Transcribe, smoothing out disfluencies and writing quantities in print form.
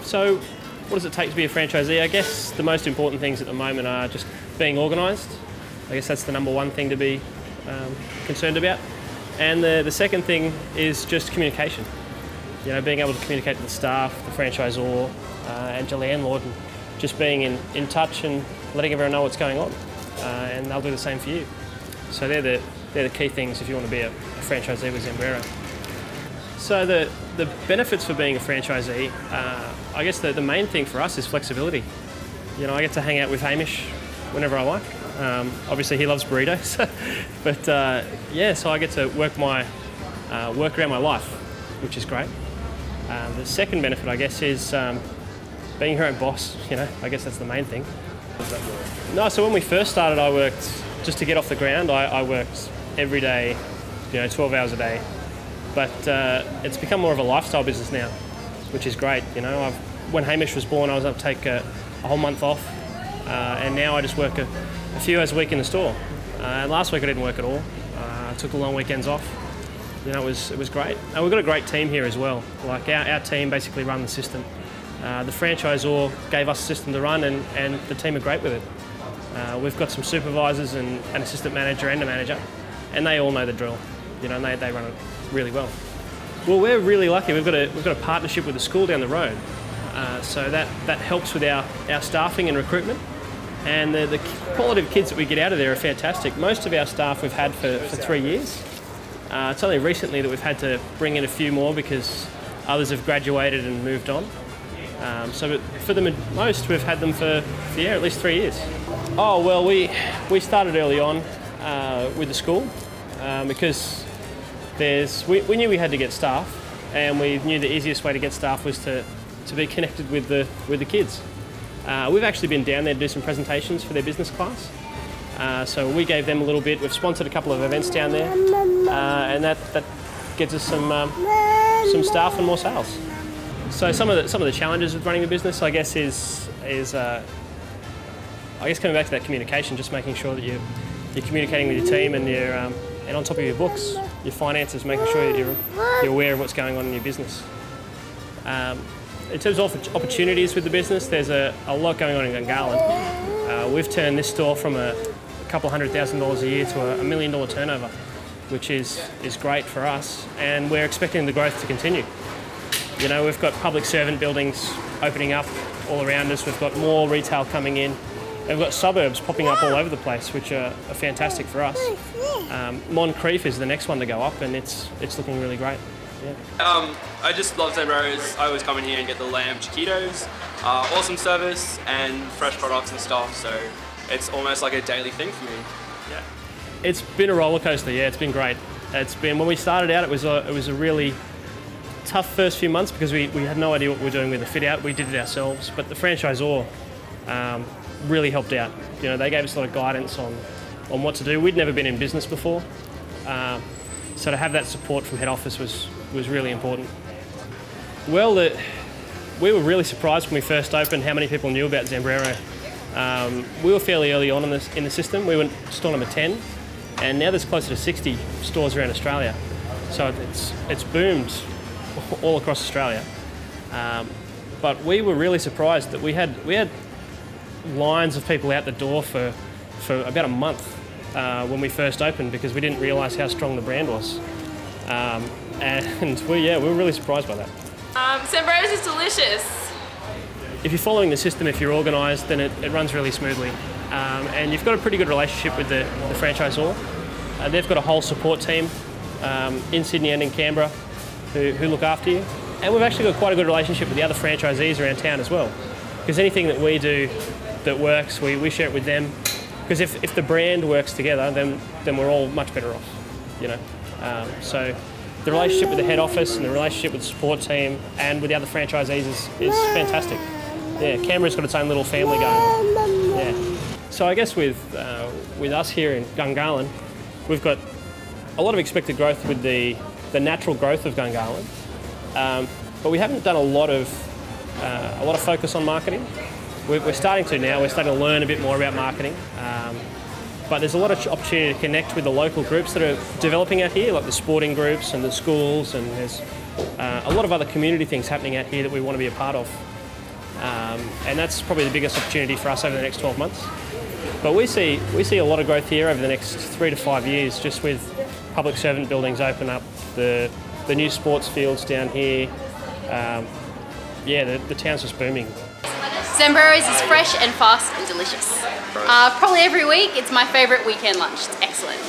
So what does it take to be a franchisee? I guess the most important things at the moment are just being organised. I guess that's the number one thing to be concerned about. And the second thing is just communication. You know, being able to communicate to the staff, the franchisor, and your landlord, and just being in touch and letting everyone know what's going on. And they'll do the same for you. So they're the key things if you want to be a franchisee with Zambrero. So the benefits for being a franchisee, I guess the main thing for us is flexibility. You know, I get to hang out with Hamish whenever I like. Obviously he loves burritos, but yeah, so I get to work around my life, which is great. The second benefit, I guess, is being your own boss. You know, I guess that's the main thing. No, so when we first started, I worked just to get off the ground. I worked every day, 12 hours a day. But it's become more of a lifestyle business now, which is great. You know, when Hamish was born, I was able to take a whole month off, and now I just work a few hours a week in the store. And last week I didn't work at all. I took the long weekends off. You know, it was great. And we've got a great team here as well. Like our team basically run the system. The franchisor gave us a system to run, and the team are great with it. We've got some supervisors and an assistant manager and a manager, and they all know the drill. You know, and they run it really well. Well, we're really lucky. We've got a partnership with the school down the road, so that helps with our staffing and recruitment. And the quality of kids that we get out of there are fantastic. Most of our staff we've had for 3 years. It's only recently that we've had to bring in a few more because others have graduated and moved on. So for the most, we've had them for at least 3 years. Oh well, we started early on with the school because we knew we had to get staff, and we knew the easiest way to get staff was to be connected with the kids. We've actually been down there to do some presentations for their business class. So we gave them a little bit. We've sponsored a couple of events down there, and that gets us some staff and more sales. So some of the challenges with running the business, I guess, is coming back to that communication, just making sure that you're communicating with your team and you're on top of your books, your finances, making sure that you're aware of what's going on in your business. In terms of opportunities with the business, there's a lot going on in Gungahlin. We've turned this store from a couple $100,000 a year to $1 million turnover, which is great for us, and we're expecting the growth to continue. You know, we've got public servant buildings opening up all around us. We've got more retail coming in. And we've got suburbs popping up all over the place, which are fantastic for us. Moncrief is the next one to go up, and it's looking really great. Yeah. I just love Zambrero's. I always come in here and get the lamb chiquitos. Awesome service and fresh products and stuff, so it's almost like a daily thing for me. Yeah. It's been a roller coaster. Yeah, it's been great. When we started out, it was a really tough first few months because we had no idea what we were doing with the fit out. We did it ourselves, but the franchisor really helped out. You know, they gave us a lot of guidance on what to do. We'd never been in business before, so to have that support from head office was really important. Well, we were really surprised when we first opened how many people knew about Zambrero. We were fairly early on in the system. We were store number 10, and now there's closer to 60 stores around Australia. So it's boomed all across Australia. But we were really surprised that we had lines of people out the door for about a month when we first opened, because we didn't realise how strong the brand was. And we were really surprised by that. Zambrero's is delicious. If you're following the system, if you're organised, then it runs really smoothly. And you've got a pretty good relationship with the franchisor. They've got a whole support team in Sydney and in Canberra who look after you. And we've actually got quite a good relationship with the other franchisees around town as well. Because anything that we do that works, we share it with them. Because if the brand works together, then we're all much better off, you know. So the relationship with the head office and the relationship with the support team and with the other franchisees is fantastic. Yeah, Canberra's got its own little family going. Yeah. So I guess with us here in Gungahlin, we've got a lot of expected growth with the natural growth of Gungahlin, but we haven't done a lot of focus on marketing. We're starting to now. We're starting to learn a bit more about marketing, but there's a lot of opportunity to connect with the local groups that are developing out here, like the sporting groups and the schools, and there's a lot of other community things happening out here that we want to be a part of. And that's probably the biggest opportunity for us over the next 12 months. But we see a lot of growth here over the next 3 to 5 years, just with public servant buildings open up, the new sports fields down here. The town's just booming. Zambrero's is fresh and fast and delicious. Probably every week. It's my favourite weekend lunch. It's excellent.